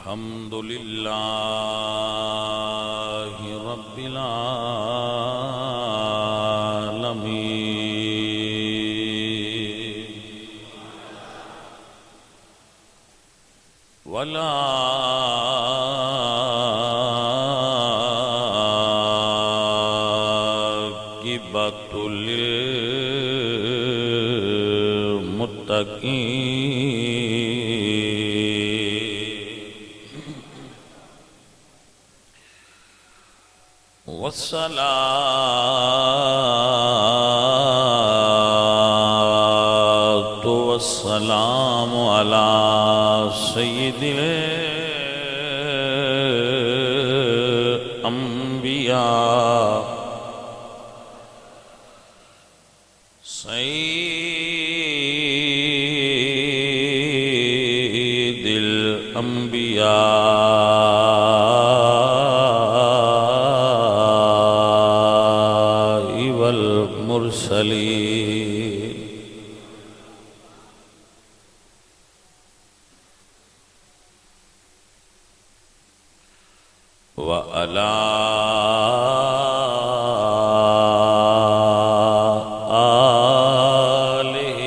الحمد لله رب العالمين والعاقبة للمتقين والصلاة والسلام على سيد الأنبياء سيد الأنبياء والمرسلين وعلى آله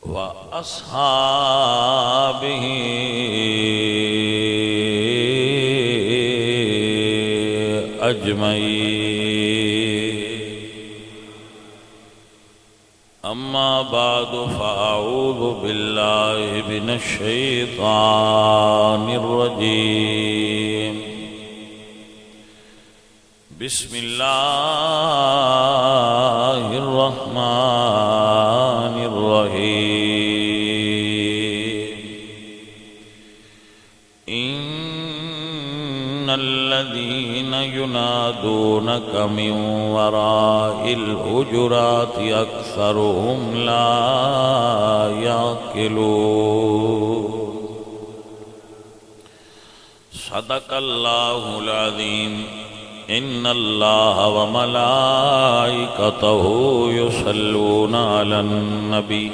وأصحابه أجمعين. أما بعد فأعوذ بالله من الشيطان الرجيم. بسم الله الرحمن الرحيم. إن الذين ينادونك من وراء الحجرات أكثرهم لا يعقلون. صدق الله العظيم. إن الله وملائكته يصلون على النبي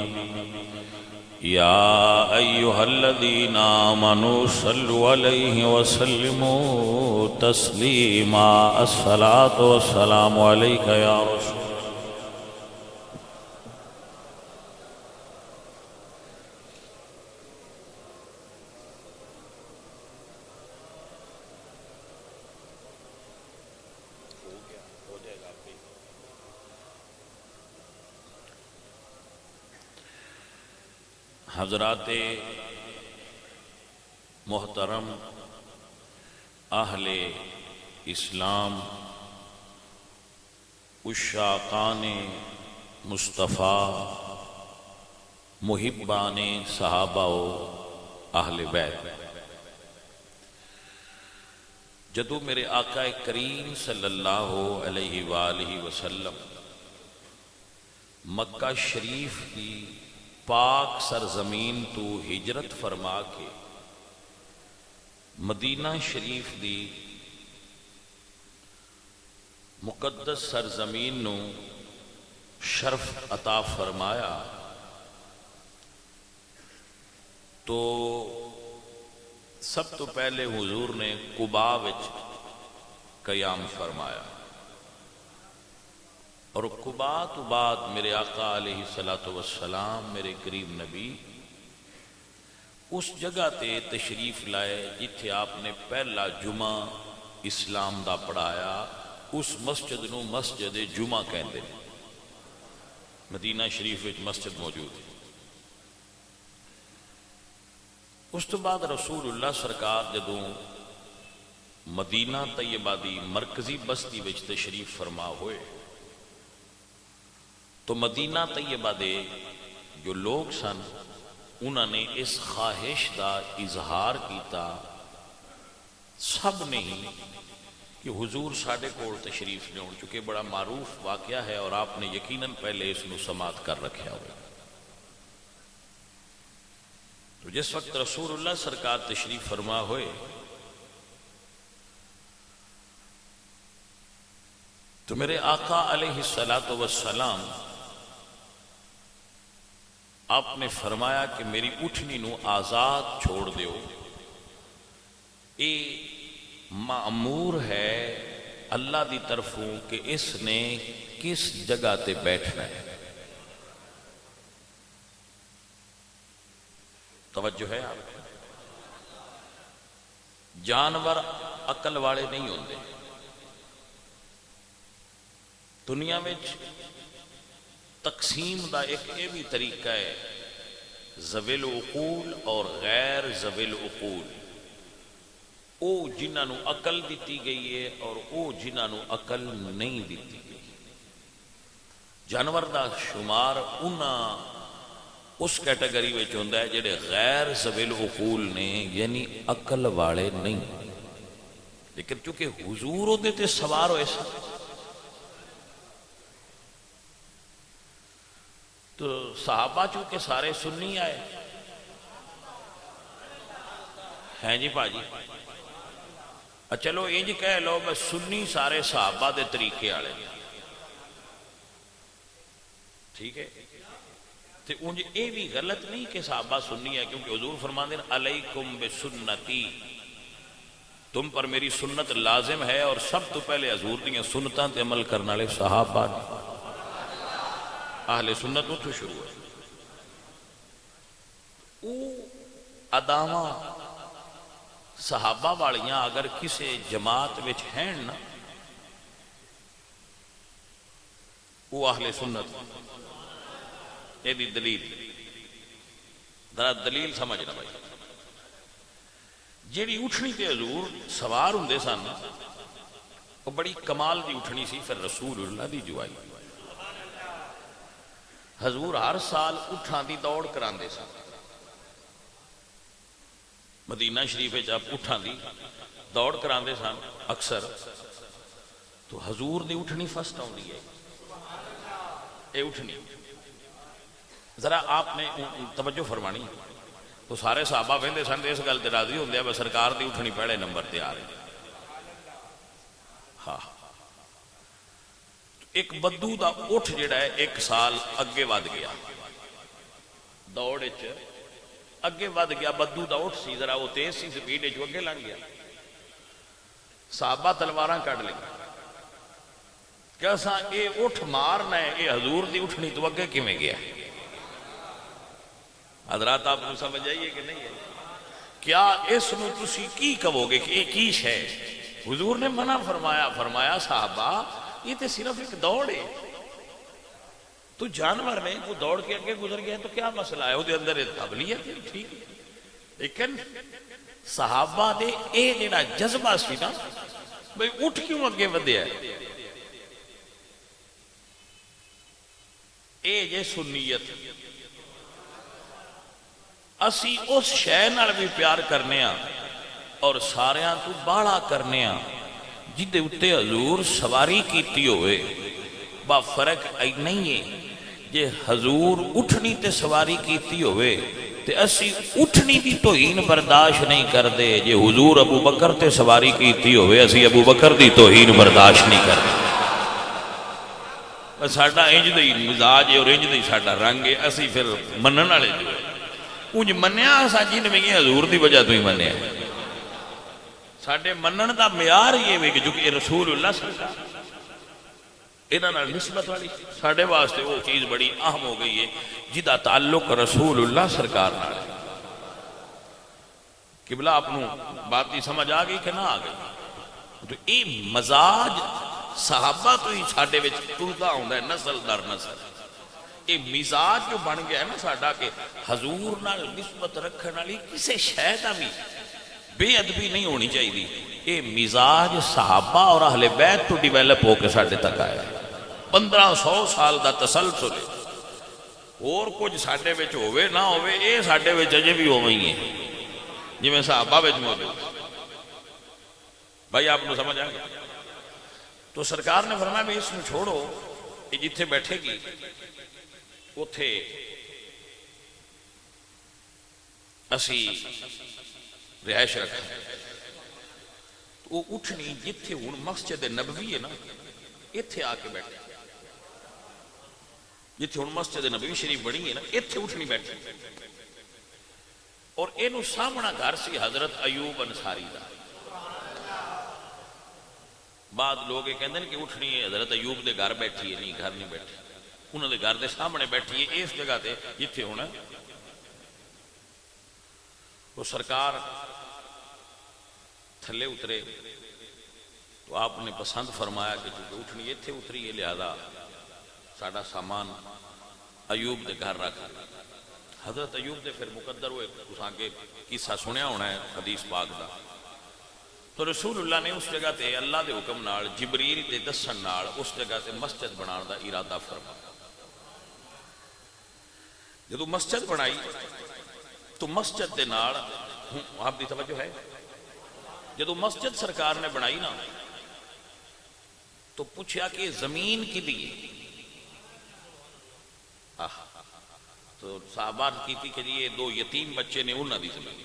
يا أيها الذين آمنوا صلوا عليه وسلموا تسليما. الصلاة والسلام عليك يا رسول. حضرات محترم، اہل اسلام، عشاقان مصطفیٰ، محبان صحابہ و اہل بیت، جدو میرے آقا کریم صلی اللہ علیہ وآلہ وسلم مکہ شریف کی پاک سرزمین تو ہجرت فرما کے مدینہ شریف دی مقدس سرزمین نو شرف عطا فرمایا تو سب تو پہلے حضور نے قباء وچ قیام فرمایا، اور قباء تو بعد میرے آقا علیہ السلام میرے قریب نبی اس جگہ تے تشریف لائے جتھے آپ نے پہلا جمعہ اسلام دا پڑھایا. اس مسجد نو مسجد جمعہ کہندے ہیں. مدینہ شریف وچ مسجد موجود ہے. اس تو بعد رسول اللہ سرکار جدوں مدینہ طیبہ دی مرکزی بستی وچ تشریف فرما ہوئے تو مدینہ طیبہ دے جو لوگ سن انہوں نے اس خواہش دا اظہار کیتا سب نے ہی کہ حضور ساڑھے کول تشریف لے ہون، چونکہ بڑا معروف واقعہ ہے اور آپ نے یقیناً پہلے اس نو سماعت کر رکھا ہوئے. تو جس وقت رسول اللہ سرکار تشریف فرما ہوئے تو میرے آقا علیہ السلام آپ نے فرمایا کہ میری اٹھنی نو آزاد چھوڑ دیو، یہ مأمور ہے اللہ دی طرفوں کہ اس نے کس جگہ تے بیٹھنا ہے۔ توجہ ہے آپ؟ جانور عقل والے نہیں ہوندے، دنیا میں تقسیم دا ایک یہ بھی طریقہ ہے، ذوی العقول اور غیر ذوی العقول، او جنہاں نو عقل دیتی گئی ہے اور او جنہاں نو عقل نہیں دیتی گئی۔ جانور دا شمار انہاں اس کیٹیگری وچ ہوندا ہے جڑے غیر ذوی العقول نے، یعنی عقل والے نہیں، لیکن چونکہ حضور دے تے سوار ہوئے سن تو صحابہ چونکہ سارے سنی آئے ہیں جی پاجی، چلو انج کہہ لو بس سنی سارے صحابہ دے طریقے والے، ٹھیک ہے؟ تو انج یہ بھی غلط نہیں کہ صحابہ سنی ہے، کیونکہ حضور فرماندے ہیں علیکم بسنتی، تم پر میری سنت لازم ہے، اور سب تو پہلے حضور دیاں سنتاں تے عمل کرنے والے صحابہ نے، اہل سنت اتھوں شروع ہے۔ او اداواں صحابہ والیاں اگر کسی جماعت وچ ہیں نا، وہ اہل سنت، یہ دی دلیل ذرا دلیل سمجھنا بھائی، جیڑی اٹھنی تے حضور سوار ہوندے سن وہ بڑی کمال دی اٹھنی سی، پھر رسول اللہ دی جوائی، حضور ہر سال اٹھاں دی دوڑ کراندے سن، مدینہ شریف آپ اٹھاں دی دوڑ کراندے سن اکثر، تو حضور دی اٹھنی فسٹ آؤندی ہے، اے اٹھنی ذرا آپ نے توجہ فرمانی، تو سارے صحابہ ویندے سن اس گل تے راضی ہوندے بس سرکار دی اٹھنی پہلے نمبر تے آ رہی۔ ہاں ایک بدو دا اٹھ جڑا ہے ایک سال اگے ود گیا، دوڑ وچ اگے ود گیا، بدو دا اٹھ سی ذرا وہ تیز سی، سپیڈ وچ اگے لنگ گیا، صحابہ تلواراں کڈ لیں کہ اساں اے اٹھ مارنا ہے، اے حضور دی اٹھنی تو اگے کیویں گیا؟ حضرات آپ کو سمجھ آئیے کہ نہیں ہے؟ کیا اس نو تسی کی کہو گے کہ یہ کی شے؟ حضور نے منع فرمایا، فرمایا صحابہ یہ تو صرف ایک دوڑ ہے، تو جانور نے وہ دوڑ کے اگے گزر گیا تو کیا مسئلہ ہے؟ وہ دے اندر قابلیت ہے، ٹھیک ہے، لیکن صحابہ دے اے جڑا جذبہ سی نا بھئی اٹھ کیوں اگے ودیا ہے، اے جے سنیت، اسی اس شے نال بھی پیار کرنے ہاں اور ساریاں تو باڑا کرنے ہاں جدے اتے حضور سواری کیتی ہوئے، با فرق نہیں ہے، جے حضور اٹھنی تے سواری کیتی ہوئے تے اسی اٹھنی دی توہین برداشت نہیں کر دے، جے حضور ابو بکر تے سواری کیتی ہوئے اسی ابو بکر دی توہین برداشت نہیں کر دے، بس ساڈا انج دی مزاج ہے اور انج دی ساڈا رنگ ہے، اسی پھر منن والے جو ہے انج منیا اساں جن میں حضور دی وجہ تو ہی منیا، ساڈے منن دا معیار یہ ہے کہ جو کہ رسول اللہ سرکار انہاں نال نسبت والی ساڈے واسطے وہ چیز بڑی اہم ہو گئی ہے جدا تعلق رسول اللہ سرکار نال ہے۔ قبلہ اپنوں بات کی سمجھ آ گئی کہ نہ آ گئی؟ تو یہ مزاج صحابہ تو ہی ساڈے وچ ٹردا ہوندا ہے نسل در نسل، یہ مزاج جو بن گیا ہے نا ساڈا کہ حضور نال نسبت رکھن والی کسے شے دا بھی بے ادبی نہیں ہونی چاہیے، یہ مزاج صحابہ اور اہل بیت تو ڈیویلپ ہو کے ساڈے تک آیا، 1500 سال دا تسلسل ہے، اور کچھ ساڈے وچ ہوئے نہ ہوئے یہ ساڈے وچ اجے بھی ہوویں ہی ہے جی میں صحابہ وچ موجود۔ بھائی آپ کو سمجھ آ گیا؟ تو سرکار نے فرمایا بھی اس میں چھوڑو، یہ جتھے بیٹھے گی اتھے اسی رہائش رکھا، وہ اٹھنی جتھے ہوں مسجد نبوی ہے نا اتھے آ کے بیٹھے، جتھے ہن مسجد نبوی شریف بنی ہے نا ایتھے اٹھنی بیٹھی اور اینو سامنا گھر سی حضرت ایوب انصاری دا بعد لوگ یہ کہندے کہ اٹھنی ہے حضرت ایوب دے گھر بیٹھی ہے نہیں گھر نہیں بیٹھی انہوں دے گھر دے سامنے بیٹھی ہے اس جگہ تے جتھے ہونا وہ سرکار تھلے اترے تو آپ نے پسند فرمایا کہ چونکہ اٹھنی ایتھے اتری ہے لہذا ساڈا سامان ایوب دے گھر رکھ حضرت ایوب دے پھر مقدر ہوئے اس آگے قصہ سنیا ہونا ہے حدیث پاک دا تو رسول اللہ نے اس جگہ تے اللہ دے حکم نال جبریل دے دسن نال اس جگہ تے مسجد بنان دا ارادہ فرمایا جدو مسجد بنائی تو مسجد دے نال آپ دی توجہ ہے جدو مسجد سرکار نے بنائی نا تو پوچھا کہ زمین کی لیے تو صحابہ کی تھی کہ یہ دو یتیم بچے نے انہاں دی زمین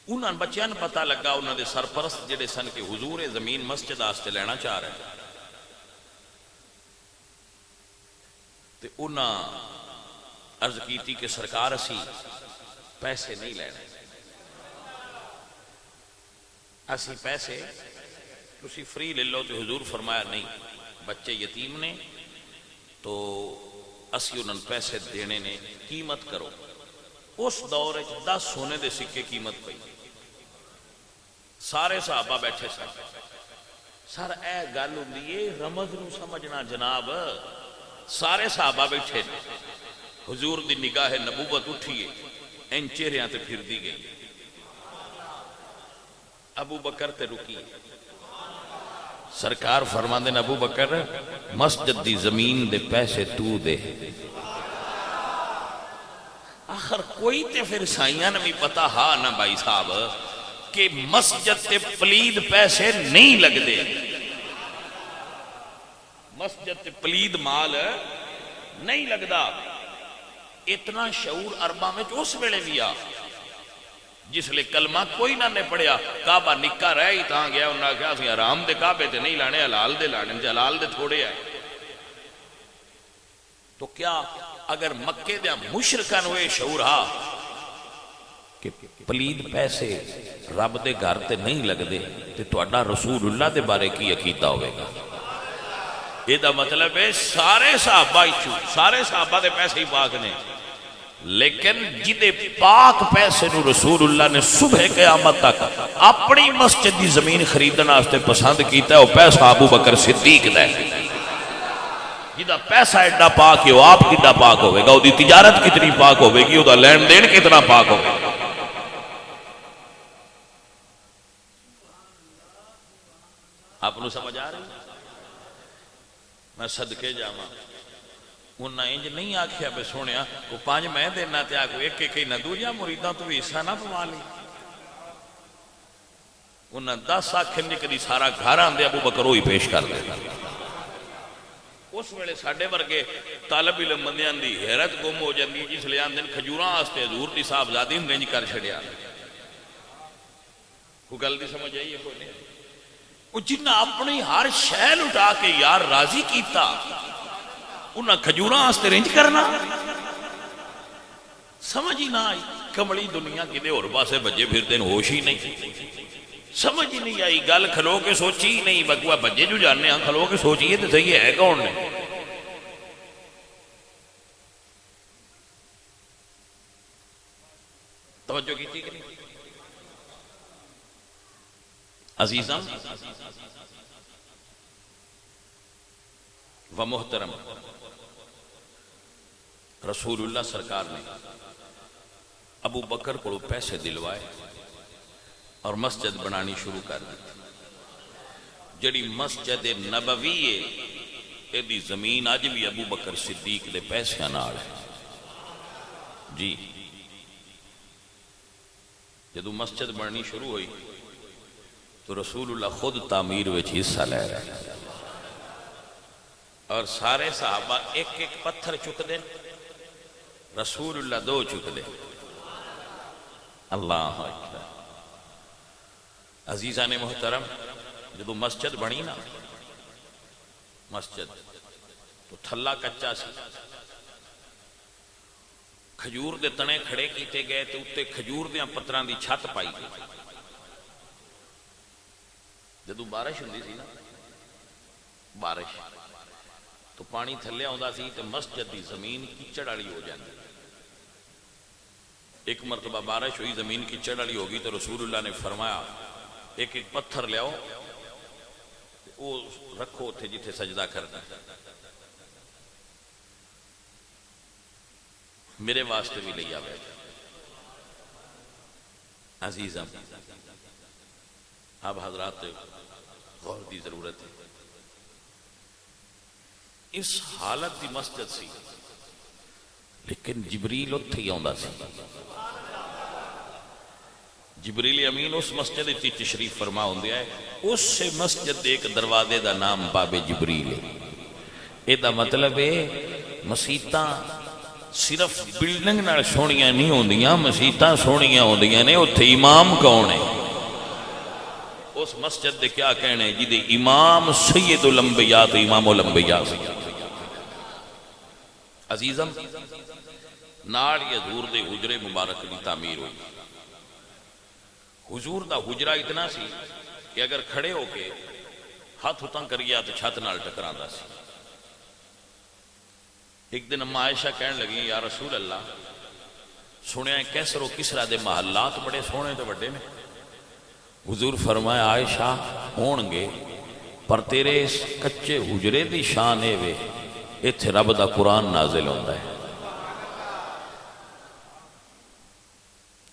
انہاں بچیاں نے پتہ لگا انہاں دے سرپرست جڑے سن کے حضور زمین مسجد واسطے لینا چاہ رہے ہیں تے انہاں عرض کی تھی کہ سرکار اسی پیسے نہیں لینے اسی پیسے تسی فری لے لو تو حضور فرمایا نہیں بچے یتیم نے تو اسی انہوں پیسے دینے نے قیمت کرو اس دور 10 سونے دے سکے قیمت پئی سارے صحابہ بیٹھے سر اے گل ہوندی رمز نو سمجھنا جناب سارے صحابہ بیٹھے حضور دی نگاہ نبوت اٹھیے ان چہریاں تے پھر دی گئی ابو بکر تے رکی سرکار فرماندے ابو بکر مسجد دی زمین دے پیسے تو دے آخر کوئی تے پھر سائیاں نے بھی پتا ہاں نہ بھائی صاحب کہ مسجد تے پلید پیسے نہیں لگ دے مسجد تے پلید مال نہیں لگدا اتنا شعور عربہ میں جو اس ویلے بھی آ جس لئے کلمہ کوئی نہ نے پڑھیا کعبہ نکا رہ ہی تاں گیا انہاں کہا سی حرام دے کعبے تے نہیں لانے حلال دے لانے حلال دے تھوڑے آئے تو کیا اگر مکے دیا مشرکان ہوئے شعور ہاں کہ پلید پیسے رب دے گھر تے نہیں لگ دے تے تو اڈا رسول اللہ دے بارے کی عقیدہ ہوئے گا یہ دا مطلب ہے سارے صحابہ دے پیسے ہی پاک نے لیکن جدے پاک پیسے نو رسول اللہ نے صبح قیامت تک اپنی مسجد دی زمین خریدنا آستے پسند کیتا ہے وہ پیسہ ابو بکر صدیق دے جدہ پیسہ ایڈا پاک ہے وہ آپ کتنا پاک ہوئے گا وہ دی تجارت کتنی پاک ہوئے گی وہ دا لین دین کتنا پاک ہوئے گا آپ نے سمجھ آ رہے ہیں میں صدقے جاما انہاں انج نہیں آکھیا بے سونیا وہ 5 میں دینا تے آکو ایک ایک ہی نہ دوجا مریداں تو بھی حصہ نہ پوا لی انہاں 10 آکھن کدی سارا گھر آندے ابو بکر وہی پیش کر دے اس ویلے ساڈے ورگے طالب علم بندیاں دی حیرت گم ہو جاندی جس لے آندے کھجوراں واسطے حضور دی صاحبزادی رنج کر چھڑیا کوئی گل دی سمجھ آئی ہے کوئی نہیں وہ جنہ اپنی ہر شے لٹا کے یار راضی کیتا انہاں کھجوراں واسطے رنج کرنا سمجھ ہی نہ آئی کملی دنیا کدے اور پاسے بجے پھرتے ہیں ہوش ہی نہیں سمجھ ہی نہیں آئی گل کھلو کے سوچی ہی نہیں بگوا بجے جو جاننے ہاں کھلو کے سوچیے تو صحیح ہے کون نے توجہ کی تھی کہ نہیں عزیزاں و محترم رسول اللہ سرکار نے ابو بکر کو پیسے دلوائے اور مسجد بنانی شروع کر دی جڑی مسجد نبوی ہے دی زمین آج بھی ابو بکر صدیق دے پیسے نال ہے جی جدو مسجد بنانی شروع ہوئی تو رسول اللہ خود تعمیر وچ حصہ لے رہے ہیں اور سارے صحابہ ایک ایک پتھر چک دیں رسول اللہ 2 چک دیں اللہ اکبر عزیزان محترم جدو مسجد بنی نا مسجد تو تھلا کچا سی، کھجور دے تنے کھڑے کیتے گئے تے اتنے کھجور دیاں پتراں دی چھت پائی گئی۔ جدو بارش ہوندی سی نا، بارش تو پانی تھلے آਉਂਦਾ سی تے مسجد دی زمین کیچڑ والی ہو جاندی۔ ایک مرتبہ بارش ہوئی، زمین کیچڑ والی ہو گئی تو رسول اللہ نے فرمایا ایک ایک پتھر لیاؤ، وہ رکھو اتنے جتھے سجدہ کرنا، میرے واسطے بھی لے آوے۔ عزیزاں اب حضرات غور دی ضرورت ہے۔ اس حالت دی مسجد سی لیکن جبریل اتھے ہی آندا سی۔ جبریل امین اس مسجد اتنی تشریف فرما ہوندیا ہے، اس سے مسجد ایک دروازے دا نام باب جبریل ہے۔ یہ دا مطلب ہے مسیتاں صرف بلڈنگ نال سونیاں نہیں ہوندیاں، مسیتاں سونیاں ہوندیاں نے اتھے امام کون ہے؟ اس مسجد دے کیا کہنے جی دے امام سید الانبیاء تو امام الانبیاء سی۔ عزیزم نال یہ حضور دے حجرے مبارک دی تعمیر ہوئی۔ حضور دا حجرہ اتنا سی کہ اگر کھڑے ہو کے ہاتھ اتاں کریا تو چھت نال ٹکراندا سی۔ ایک دن اما عائشہ کہنے لگی یا رسول اللہ سنیا ہے کیسر و کسرا دے محلات بڑے سونے تے بڑے نے۔ حضور فرمایا عائشہ ہون گے پر تیرے اس کچے حجرے دی شان ہے وے ایتھے رب دا قرآن نازل ہوندا ہے۔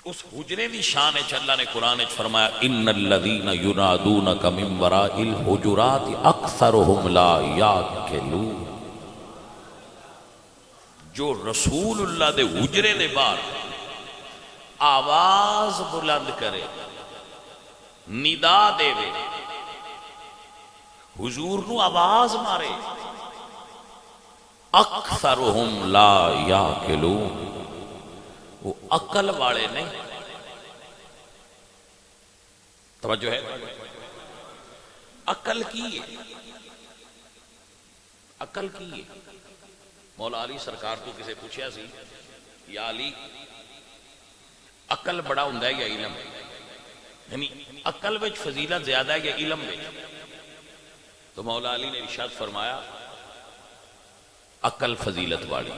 اس حجرے دی شان ہے اللہ نے قرآن فرمایا ان الذین ینادونک من وراء الحجرات اکثرهم لا یعقلون۔ جو رسول اللہ دے حجرے دے باہر آواز بلند کرے، ندا دے وے، حضور نو آواز مارے، اکثرهم لا یعقلون، وہ عقل والے نہیں۔ توجہ ہے؟ عقل کی ہے، عقل کی ہے۔ مولا علی سرکار تو کسے پوچھیا سی یا علی عقل بڑا ہوندا ہے یا علم؟ یعنی عقل وچ فضیلت زیادہ ہے یا علم وچ؟ تو مولا علی نے ارشاد فرمایا عقل فضیلت والی۔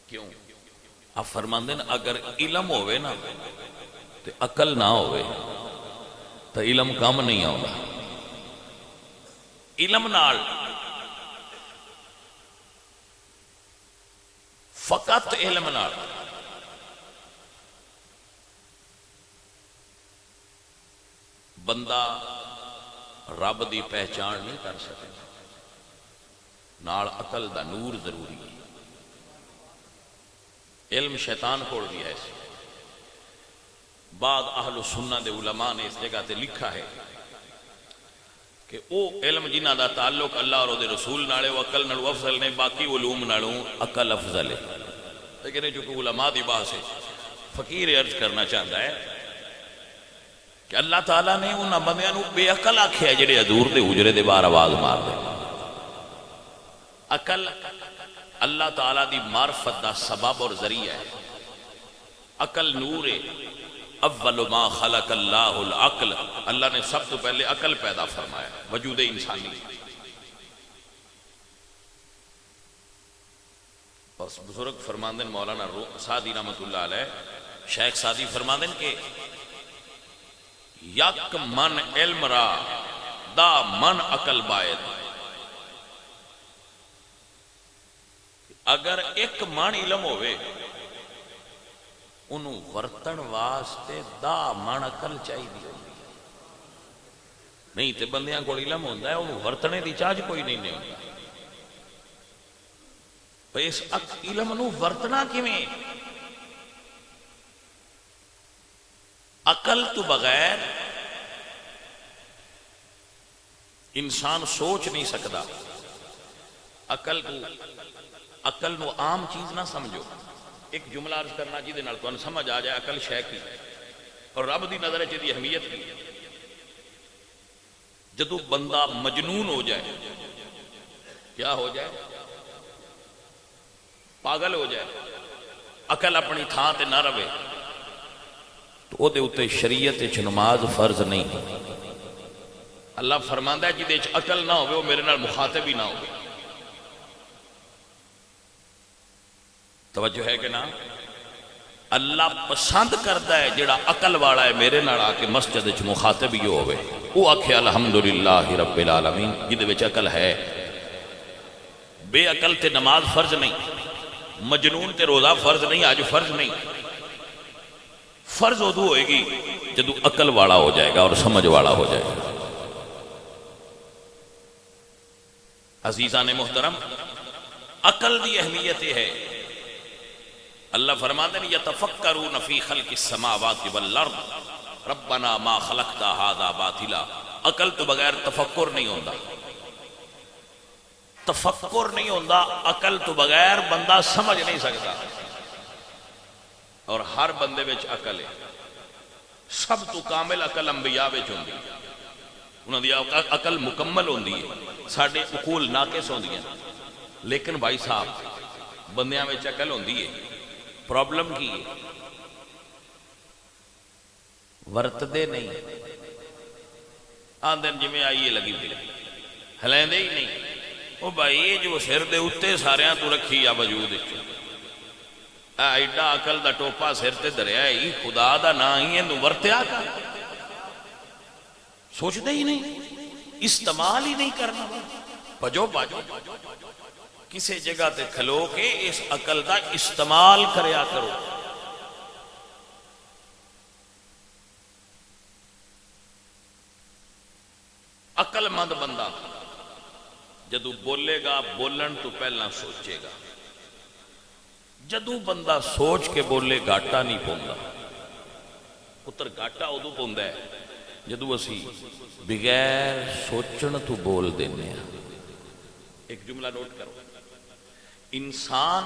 کیوں؟ آپ فرماندے ہیں اگر علم ہوئے نا تو عقل نہ ہوئے تو علم کم نہیں آؤں۔ علم نال فقط علم نال بندہ رب دی پہچان نہیں کر سکتا، نال عقل دا نور ضروری ہے۔ علم شیطان کھوڑ دیا ہے۔ بعد اہل سنہ دے علماء نے اس جگہ تے لکھا ہے کہ او علم جنہ دا تعلق اللہ اور دے رسول نالے و عقل نالو افضل نے، باقی علوم نالوں عقل افضل ہے۔ لیکن جو کہ علماء دی بات ہے، فقیر عرض کرنا چاہتا ہے کہ اللہ تعالیٰ نے انہاں بندیاں نو بے عقل آکھیا جڑے حضور دے حجرے دے باہر آواز مار دے۔ عقل اللہ تعالیٰ دی معرفت دا سبب اور ذریعہ ہے۔ عقل نور ہے۔ اول ما خلق اللہ العقل، اللہ نے سب تو پہلے عقل پیدا فرمایا وجود انسانی۔ بس بزرگ فرماندن مولانا سعدی رحمت اللہ علیہ، شیخ سعدی فرماندن کہ یک من علم را دا من عقل باید۔ اگر ایک من علم ہوئے انہوں ورتن واسطے دا من عقل چاہی دی ہوئی، نہیں تے بندیاں کو علم ہوندہ ہے انہوں ورتنے دی چاہج کوئی نہیں ہوندہ۔ اس علم نو ورتنا کیویں؟ عقل تو بغیر انسان سوچ نہیں سکتا۔ عقل نو عام چیز نہ سمجھو۔ ایک جملہ عرض کرنا جی دے نال تو سمجھ آ جائے عقل شے کی اور رب دی نظر چ دی اہمیت کی۔ جدو بندہ مجنون ہو جائے کیا ہو جائے؟ پاگل ہو جائے، عقل اپنی تھان تے نہ رہے تو او دے اتے شریعت چ نماز فرض نہیں۔ اللہ فرماندا ہے جدے چ عقل نہ ہوئے وہ میرے نال مخاطب ہی نہ ہوئے۔ توجہ ہے کہ نہ؟ اللہ پسند کرتا ہے جڑا عقل والا ہے میرے نال آ کے مسجد وچ مخاطب ہی ہوئے، وہ آکھے الحمدللہ رب العالمین، جدے وچ عقل ہے۔ بے عقل تے نماز فرض نہیں، مجنون تے روزہ فرض نہیں، آج فرض نہیں۔ فرض ادو ہوئے گی جدو عقل والا ہو جائے گا اور سمجھ والا ہو جائے گا۔ عزیزان محترم، عقل دی اہمیت یہ ہے، اللہ فرماتے ہیں یتفکرون فی خلق السماوات والارض ربنا ما خلقت ھذا باطلا۔ عقل تو بغیر تفکر نہیں ہوتا، تفکر نہیں ہوتا، عقل تو بغیر بندہ سمجھ نہیں سکتا۔ اور ہر بندے وچ عقل ہے، سب تو کامل عقل انبیاء وچ ہوندی، انہاں دی عقل مکمل ہوندی ہے، ساڈے عقول ناقص ہوندی ہیں۔ لیکن بھائی صاحب بندیاں وچ عقل ہوندی ہے، پرابلم کی ہے؟ ورتدے نہیں، آندن جویں آئیے لگی پئی، ہلیندے ہی نہیں۔ او بھائی جو سر دے اتے ساریاں تو رکھی آ وجود وچ، ایڈا عقل دا ٹوپا سر تے دریا ہی، خدا دا نا ہی اینو ورتیا کر، سوچدے ہی نہیں، استعمال ہی نہیں کرنا۔ بجو باجو کسی جگہ تے کھلو کے اس عقل دا استعمال کریا کرو۔ عقل مند بندہ جدو بولے گا بولن تو پہلا سوچے گا، جدو بندہ سوچ کے بولے گاٹا نہیں پوندا۔ پتر گاٹا ادو پوندا ہے جدو اسی بغیر سوچن تو بول دینے ہیں۔ ایک جملہ نوٹ کرو، انسان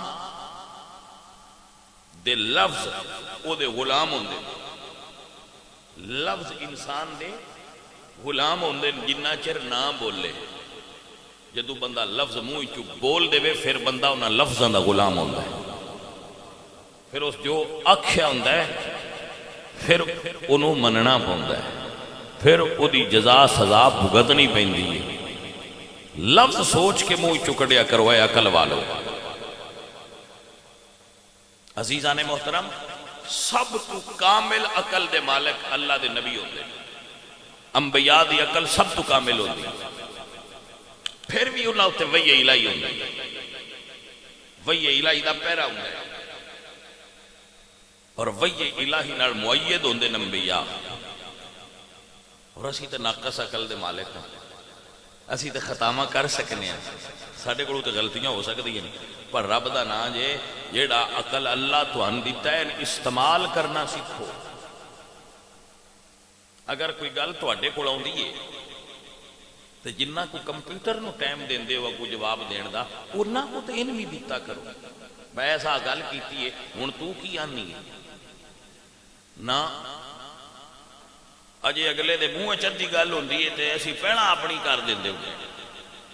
دے لفظ او دے غلام ہوندے، لفظ انسان دے غلام ہوندے جنہ چر نہ بولے۔ جدو بندہ لفظ منہ چو بول دے وے پھر بندہ انہاں لفظاں دا غلام ہوندا ہے، پھر اس جو آکھیا ہوندا ہے پھر انہوں مننا پوندا ہے، پھر او دی جزا سزا بھگتنی پیندی ہے۔ لفظ سوچ کے منہ چو کڈیا کرو اے عقل والو۔ عزیزان محترم، سب تو کامل عقل دے مالک اللہ دے نبی ہوندے، انبیاء دی عقل سب تو کامل ہوندی، پھر بھی انہاں تے وحی الہی ہوندی، وحی الہی دا پہرا ہوندا ہے، اور وحی الہی نال مؤید ہوندے انبیاء۔ اور اسی تے ناقص عقل دے مالک ہاں، اسی تے خطامہ کر سکنے ہیں، ساڈے کولوں تے غلطیاں ہو سکدی ہیں، پر رب دا نام جے جیڑا عقل اللہ تہن دیتا ہے استعمال کرنا سیکھو۔ اگر کوئی گل تواڈے کول آوندی ہے تے جنہ کو کمپیوٹر نو ٹائم دیندے ہو کو جواب دین دا، انہاں کو تے ان بھی دیتا کرو۔ میں ایسا گل کیتی ہے ہن تو کی آنی ہے نہ، اجے اگلے دے منہ چدی گل ہوندی ہے تے اسی پہلا اپنی کر دیندے ہوندے،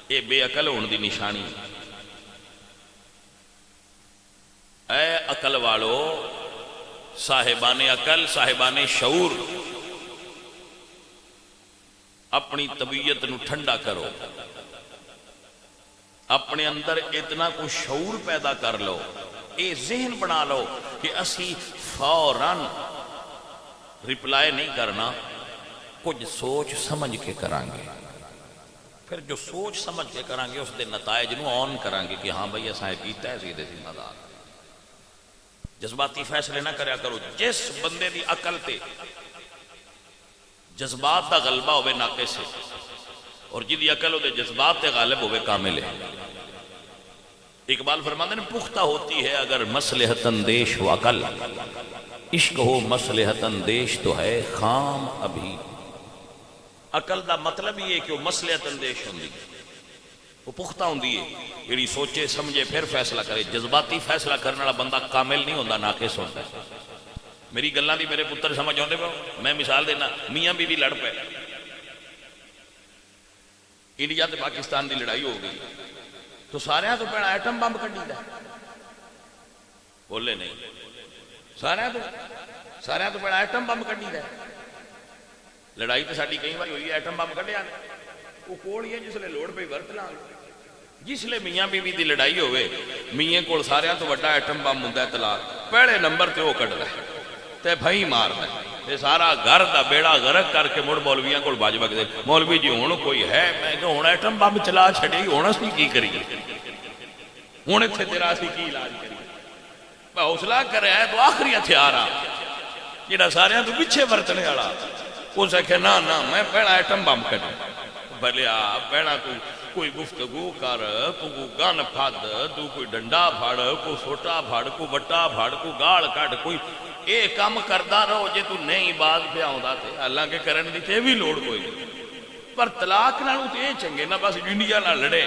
اے بے عقل ہون دی نشانی۔ اے عقل والو، صاحبان عقل، صاحبان شعور، اپنی طبیعت نو ٹھنڈا کرو، اپنے اندر اتنا کوئی شعور پیدا کر لو، اے ذہن بنا لو کہ اسی فوراً رپلائی نہیں کرنا، کچھ سوچ سمجھ کے کرانگے، پھر جو سوچ سمجھ کے کرانگے اس دے نتائج نو آن کرانگے کہ ہاں بھئی ایسا ہے کیتا ہے سیدھے ذمہ دار۔ جذباتی فیصلے نہ کریا کرو۔ جس بندے دی عقل تے جذبات دا غلبہ ہوئے ناقص ہے، اور جدی عقل ہو دے جذبات تے غالب ہوئے کامل ہے۔ اقبال فرماتے ہیں پختہ ہوتی ہے اگر مصلحت اندیش و عقل، عشق ہو مصلحت اندیش تو ہے خام ابھی۔ عقل دا مطلب یہ ہے کہ وہ مصلحت اندیش ہوندی، وہ پختہ ہوندی ہے، یعنی سوچے سمجھے پھر فیصلہ کرے۔ جذباتی فیصلہ کرنے والا بندہ کامل نہیں ہوتا، ناقص ہوتا ہے۔ میری گلاں دی میرے پتر سمجھ آندے پے؟ میں مثال دینا، میاں بیوی لڑ پے، انڈیا تے پاکستان دی لڑائی ہو گئی، تو سارے تو پہنا ایٹم بم کڈی دا بولے نہیں سارے تو پہنا ایٹم بم کڈی دا لڑائی تو ساری کئی بار ہوئی ایٹم بم کڈیا وہ کول ہی ہے جس لئے لوڑ پہ ورت لاں جس لئے میاں بیوی دی لڑائی ہوئے میاں کول سارے تو وڈا ایٹم بم ہوندا ہے طلاق پہلے نمبر تے وہ کڈدا ہے تے بھائی ماردا ہے تے سارا گھر دا بیڑا غرق کر کے مڑ مولویاں کول باج بکدے مولوی جی ہن کوئی ہے میں کہ ہن ایٹم بم چلا چھڈی ہن اسی کی کریے ہن ایتھے تیرا اسی کی علاج کریے حوصلہ کرے ہے تو آخری ہتھیار آ جڑا سارے تو پیچھے ورتنے والا اس آخیا نہ میں پہلا ایٹم بم کڈوں بھلے آ پہلا کوئی گفتگو کر کوئی گن پھد تو کوئی ڈنڈا پھڑ کوئی سوٹا پھڑ کوئی وٹا پھڑ کوئی گال کٹ کوئی اے کام کردا رہو جے تو نہیں بات پہ آوندا تے حالانکہ کرن دی تے بھی لوڑ کوئی نہیں پر طلاق نالوں تے اے چنگے نہ بس انڈیا نال لڑے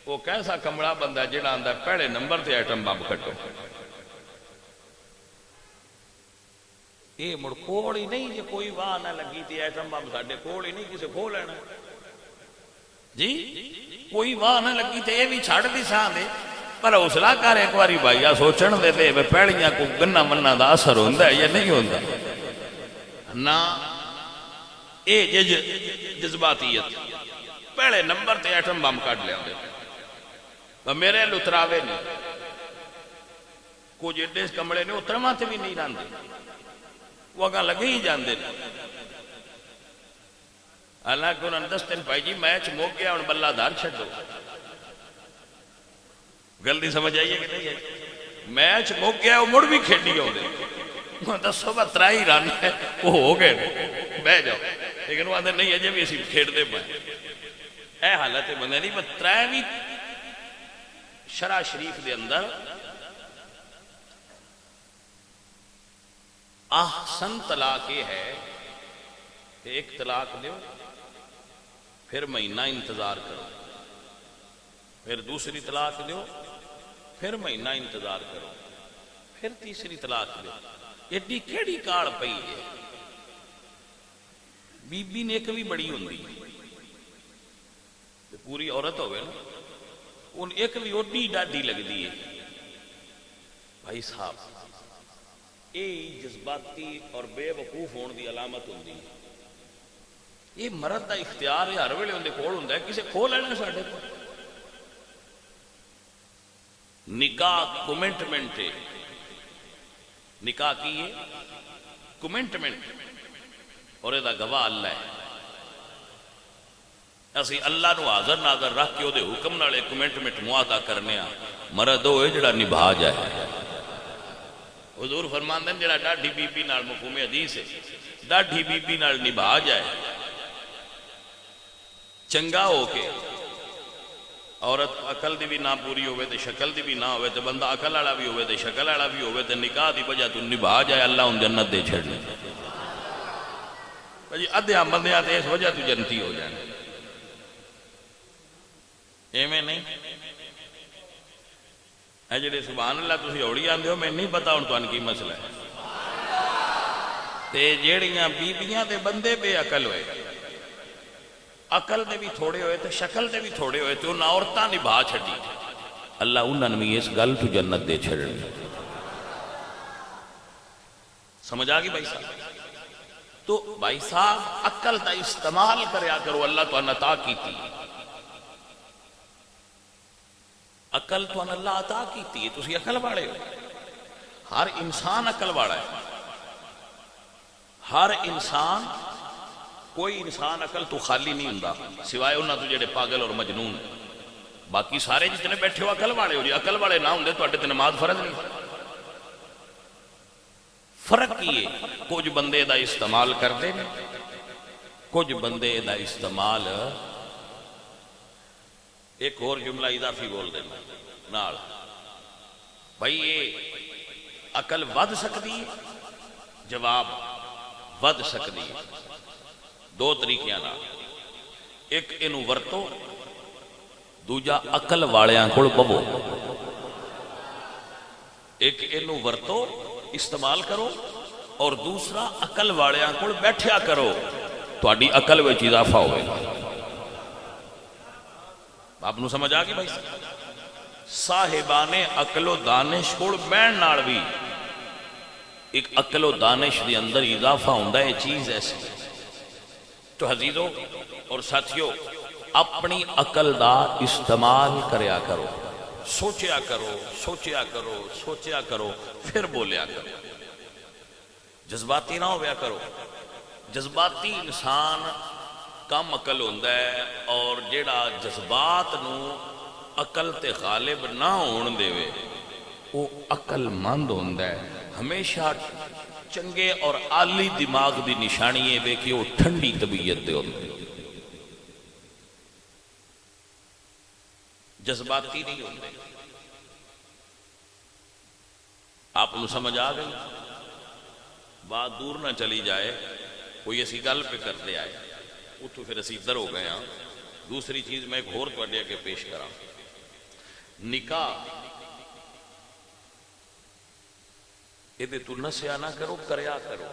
وہ کیسا کمڑا بندہ جڑا آندا پہلے نمبر تے ایٹم بم کٹو یہ مڑ کوڑ ہی نہیں جی کوئی واہ نہ لگی تھی ایٹم بم ساڈے کوڑ ہی نہیں کسے کھو لینا جی کوئی واہ نہ لگی تے یہ بھی چھڑ دی ساں دے پر حوصلہ کر ایک باری بھائی سوچن دے دے پہلیاں کو گنا منا دا اثر ہوندا ہے یا نہیں ہوندا نہ اے جذباتیت پہلے نمبر تے ایٹم بم کٹ لیا دے میرے لتراوے نے کچھ ایڈے کمڑے نے اترما تے بھی نہیں راندے وہ اگاں لگے ہی جاندے حالانکہ انہوں نے 10 دن پائی جی میچ موک گیا اور بلہ دار چھڑ دو گلتی سمجھ آئیے کہ نہیں ہے میچ موک گیا وہ مڑ بھی کھیڑی ہو دے وہ 10 ترائی رن ہے وہ ہو گئے بہ جاؤ لیکن وہ آدھے نہیں ہے جب اسی کھیڑ دے پائے اے حالت بندے نہیں بس ترائی بھی شرع شریف دے اندر احسن طلاق یہ ہے کہ ایک طلاق دیو پھر مہینہ انتظار کرو پھر دوسری طلاق دیو پھر مہینہ انتظار کرو پھر تیسری طلاق دیو ایڈی کیڑی کاڑ پئی ہے بی بی نے ایک بھی بڑی ہوندی پوری عورت ہوئے نا ان ایک بھی اوڈی ڈاڈی لگ دی ہے بھائی صاحب یہ جذباتی اور بے وقوف ہونے دی علامت ہوندی یہ مرد دا اختیار ہے ہر ویلے اندے کول ہوندا ہے کسے کھو لینا ساڈے کو نکاح کمٹمنٹ ہے نکاح کی ہے کمٹمنٹ اور یہ دا گواہ اللہ ہے اسی اللہ نو حاضر ناظر رکھ کے وہ حکم نال کمٹمنٹ معاہدہ کرنے مرد ہوئے جڑا نبھا جائے حضور فرماندے ہیں جڑا ڈاڈھی بی بی نال مفہوم حدیث ہے ڈاڈھی بی بی نال نبھا جائے چنگا ہو کے عورت عقل دی بھی نہ پوری ہوئے تے شکل دی بھی نہ ہوئے تے بندہ عقل والا بھی ہوئے تے شکل والا بھی ہوئے تے نکاح دی وجہ تو نبھا جائے اللہ ان جنت دے چھڑنے ادھیاں بندیاں تے اس وجہ تو جنتی ہو جائے ایویں نہیں اے جڑے سبحان اللہ تسی اوڑی آندے ہو میں نہیں پتا ہن تانوں کی مسئلہ ہے تے جیڑیاں بیبیاں تے بندے بے عقل ہوئے عقل دے بھی تھوڑے ہوئے تے شکل دے بھی تھوڑے ہوئے تے انہاں عورتاں نبھا چھڈی اللہ انہاں نے اس گل تو جنت دے چھڑنی سمجھ آ گئی بھائی صاحب تو بھائی صاحب عقل دا استعمال کریا کرو اللہ تو عطا کیتی عقل تو اللہ عطا کیتی ہے تسی عقل والے ہو ہر انسان عقل والا ہے ہر انسان کوئی انسان عقل تو خالی نہیں ہوندا سوائے انہاں تو جڑے پاگل اور مجنون باقی سارے جتنے بیٹھے ہو عقل والے ہو جی عقل والے نہ ہوندے تواڈے تے نماز فرض نہیں فرق یہ کچھ بندے دا استعمال کرتے ہیں کچھ بندے دا استعمال ایک اور جملہ اضافی بول دینا نال بھائی یہ عقل ود سکتی ہے جواب ود سکتی ہے دو طریقیاں نال ایک اینو ورتو دوجا عقل والیاں کول ببو ایک اینو ورتو استعمال کرو اور دوسرا عقل والیاں کول بیٹھیا کرو تہاڈی عقل وچ اضافہ ہوئے گا آپ نو سمجھ آ گئی بھائی؟ صاحبان عقل و دانش کول بہن نال بھی ایک عقل و دانش دے اندر اضافہ ہوندا ہے، چیز ایسی۔ تو عزیزو اور ساتھیو، اپنی عقل دا استعمال کریا کرو، سوچیا کرو، سوچیا کرو، سوچیا کرو، پھر بولیا کرو، جذباتی نہ ہویا کرو۔ جذباتی انسان کم عقل ہوندا ہے، اور جیڑا جذبات نو عقل تے غالب نہ ہون دے وے وہ عقل مند ہوندا ہے۔ ہمیشہ چنگے اور عالی دماغ دی نشانی ہے کہ وہ ٹھنڈی طبیعت دے ہوندے، جذباتی نہیں ہوندے۔ آپ کو سمجھ آ گئی؟ بات دور نہ چلی جائے، کوئی ایسی گل پہ کرتے آئے وہ تو پھر اسی ادھر ہو گئے ہاں۔ دوسری چیز میں ایک اور تواڈے اگے پیش کراں، نکاح یہ تو نسیا نہ کرو، کریا کرو۔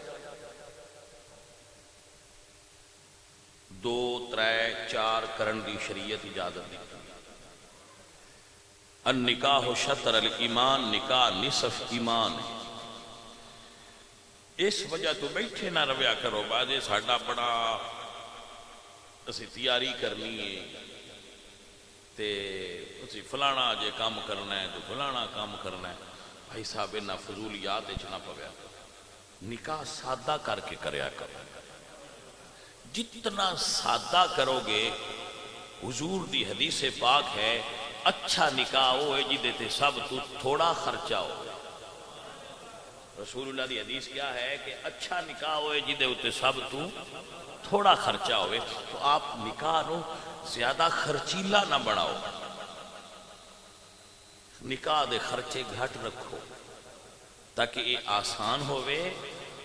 2 3 4 کرن دی شریعت اجازت دی۔ النکاح شطر الایمان، نکاح نصف ایمان ہے۔ اس وجہ تو بیٹھے نہ رویا کرو باجے ساڈا بڑا اسی تیاری کرنی ہے تے اسی فلانا جے کام کرنا ہے تو فلانا کام کرنا ہے۔ بھائی صاحب انہاں فضولیات وچ نہ پویا کرو، نکاح سادہ کر کے کریا کرو۔ جتنا سادہ کرو گے، حضور دی حدیث پاک ہے اچھا نکاح وہ ہے جدے تے سب تو تھوڑا خرچہ ہو۔ رسول اللہ دی حدیث کیا ہے کہ اچھا نکاح ہوئے جدے تے سب تو تھوڑا خرچہ ہوئے۔ تو آپ نکاح نو زیادہ خرچیلا نہ بڑھاؤ، نکاح دے خرچے گھٹ رکھو تاکہ یہ آسان ہوئے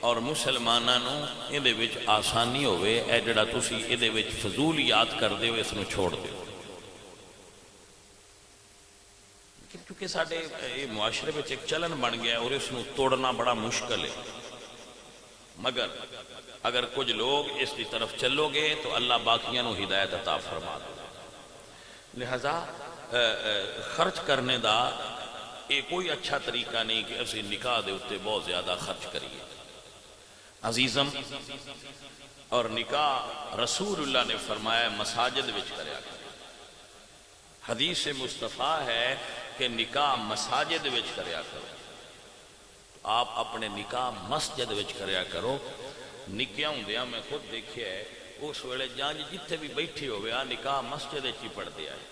اور مسلمانانو یہ دے وچ آسانی ہوئے۔ اے جڑا تسی یہ دے وچ فضولیات کر دے اس نو چھوڑ دے۔ کیونکہ ساڈے معاشرے میں ایک چلن بن گیا ہے اور اس نو توڑنا بڑا مشکل ہے، مگر اگر کچھ لوگ اس کی طرف چلو گے تو اللہ باقیاں نو ہدایت عطا فرما دے۔ لہذا خرچ کرنے دا یہ کوئی اچھا طریقہ نہیں کہ اسی نکاح دے اتے بہت زیادہ خرچ کریے۔ عزیزم اور نکاح رسول اللہ نے فرمایا مساجد وچ کریا کرو۔ حدیث مصطفیٰ ہے کہ نکاح مساجد وچ کریا کرو۔ آپ اپنے نکاح مسجد وچ کریا کرو۔ نکیاں ہوندیاں میں خود دیکھیا ہے اس ویلے جان جتھے بھی بیٹھے ہوئے نکاح مسجد وچ ہی پڑھتے آئے،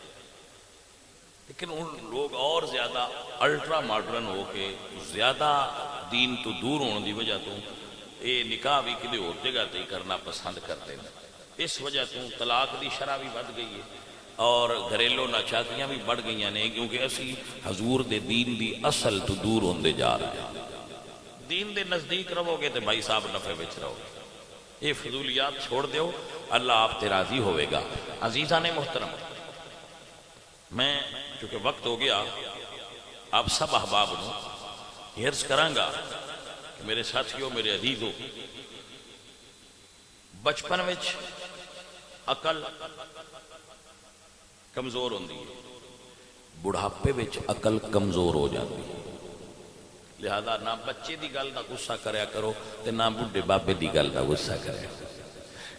لیکن ان لوگ اور زیادہ الٹرا ماڈرن ہو کے زیادہ دین تو دور ہونے دی وجہ تو یہ نکاح بھی کدے اور جگہ تے کرنا پسند کرتے ہیں۔ اس وجہ تو طلاق دی شرح بھی بڑھ گئی ہے اور گھریلو ناچاکیاں بھی بڑھ گئی ہیں، کیونکہ اسی حضور دے دین دی اصل تو دور ہوندے جا رہے ہیں۔ دین دے نزدیک رہو گے تو بھائی صاحب نفع وچ رہو گے۔ یہ فضولیات چھوڑ دیو، اللہ آپ تے راضی ہوئے گا۔ عزیزان محترم، میں چونکہ وقت ہو گیا آپ سب احباب نو عرض کراں گا کہ میرے ساتھیوں، میرے عزیزوں، بچپن وچ عقل کمزور ہوندی ہے، بڑھاپے وچ عقل کمزور ہو جاتی ہے۔ لہذا نہ بچے دی گل دا غصہ کریا کرو تے نہ بڈھے بابے دی گل دا غصہ کریا کرو،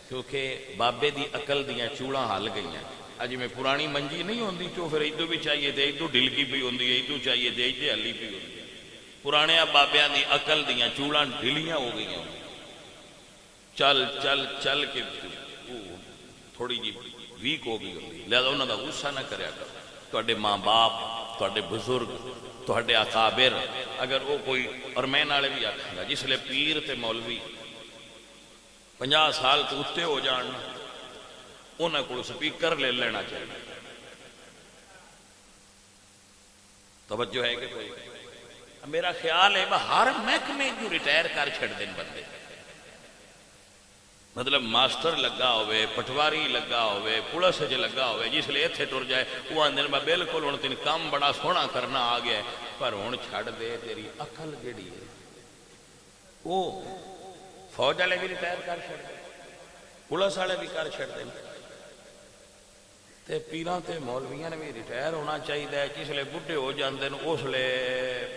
کیونکہ بابے دی عقل دیاں چوڑاں ہل گئی ہیں۔ اج میں پرانی منجی نہیں ہوندی تو پھر ادو بھی چاہیے تے ادو ڈلکی پی ہوندی ہے، ادو چاہیے تے ادے ہلی پی ہوندی ہے۔ پرانے بابیاں دی عقل دیاں چوڑاں ڈھلیاں ہو گئی ہیں، چل چل چل کے تھوڑی جی ویک ہو گئی ہوندی۔ لہذا انہاں دا غصہ نہ کریا کرو۔ تواڈے ماں باپ، تواڈے بزرگ، تواڈے اکابر، اگر وہ کوئی، اور میں نالے بھی آکھاں گا جس لے پیر تے مولوی 50 سال تو اتے ہو جان انہاں کو سپیکر لے لینا چاہیے۔ توجہ ہے کہ کوئی؟ میرا خیال ہے ہر محکمے جو ریٹائر کر چھڑ دین بندے، مطلب ماسٹر لگا ہوئے، پٹواری لگا ہوئے، پولیس وچ لگا ہوئے، جس لئے اتھے ٹر جائے وہ آندے میں بالکل ہن تین کام بڑا سونا کرنا آ گیا ہے، پر ہن چھڑ دے تیری عقل جڑی ہے۔ وہ فوج والے بھی ریٹائر کر چھڑ دے، پولیس والے بھی کر چھڑ دے، تے پیراں تے مولویاں نے بھی ریٹائر ہونا چاہیے. جسلے بڈھے ہو جاندے اس لیے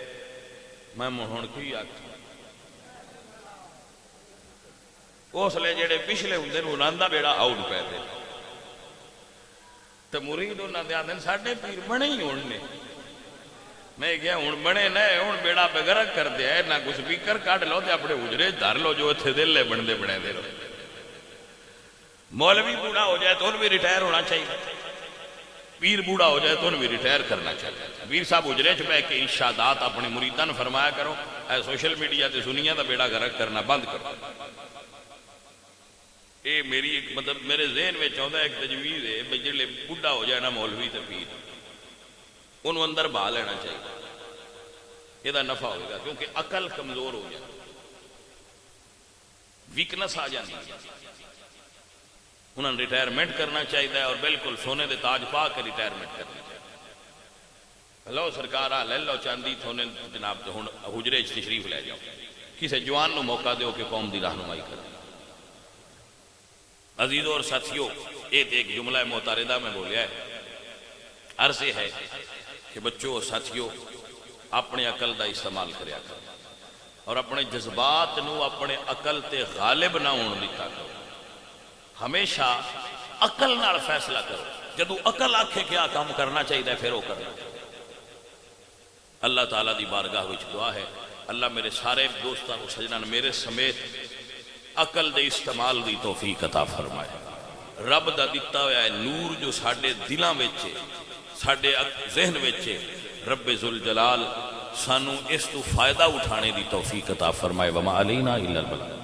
میں ہن کی آکھاں اس لیے جڑے پچھلے ہوندے انہاں دا بیڑا آؤٹ پے دے تے مرید انہاں دے آندے ساڈے پیر بنے ہی ہون نے. میں کیا ہوں بنے نہ ہوں بیڑا بغرق کر دیا ہے نہ کچھ سپیکر کٹ لو تے اپنے اجرے دھر لو جو اتنے دل لے بنتے بنے دے لو. مولوی بوڑھا ہو جائے تو انہوں بھی ریٹائر ہونا چاہیے. پیر بوڑھا ہو جائے تو انہوں بھی ریٹائر کرنا چاہیے. پیر صاحب اجرے چ بہ کے ارشادات اپنے مریداں نوں فرمایا کرو. اے سوشل میڈیا تے سنیاں دا بیڑا غرق کرنا بند کرو. یہ میری ایک مطلب میرے ذہن میں آتا ہے ایک تجویز ہے بھائی جلے بڈھا ہو جائے نا مولوی تے پیر انہوں اندر بہا لینا چاہیے. یہ نفع ہوگا کیونکہ عقل کمزور ہو جائے ویکنس آ جاتی ہے. انہوں نے ریٹائرمنٹ کرنا چاہیے اور بالکل سونے دے تاج پا کے ریٹائرمنٹ کرنا چاہیے. لو سرکار آ لے لو چاندی تھونے جناب تو ہوں حجرے تشریف لے جاؤ. کسی جوان نو موقع دیو کہ قوم دی رہنمائی کرے. عزیزوں اور ساتھیوں ایک جملہ معترضہ میں بولیا ہے. عرض یہ ہے کہ بچوں اور ساتھیوں اپنے عقل دا استعمال کریا کرو اور اپنے جذبات نو اپنے عقل تے غالب نہ ہون دیتا کرو. ہمیشہ عقل نال فیصلہ کرو. جدو عقل آکھے کیا کام کرنا چاہیے پھر وہ کرنا. اللہ تعالیٰ دی بارگاہ وچ دعا ہے اللہ میرے سارے دوستاں کو سجنان میرے سمیت عقل دے استعمال دی توفیق عطا فرمائے. رب دا دتا ہوا ہے نور جو ساڈے دلاں وچ ساڈے ذہن وچ رب ذوالجلال سانو اس تو فائدہ اٹھانے دی توفیق عطا فرمائے. وما علینا الا البلاغ.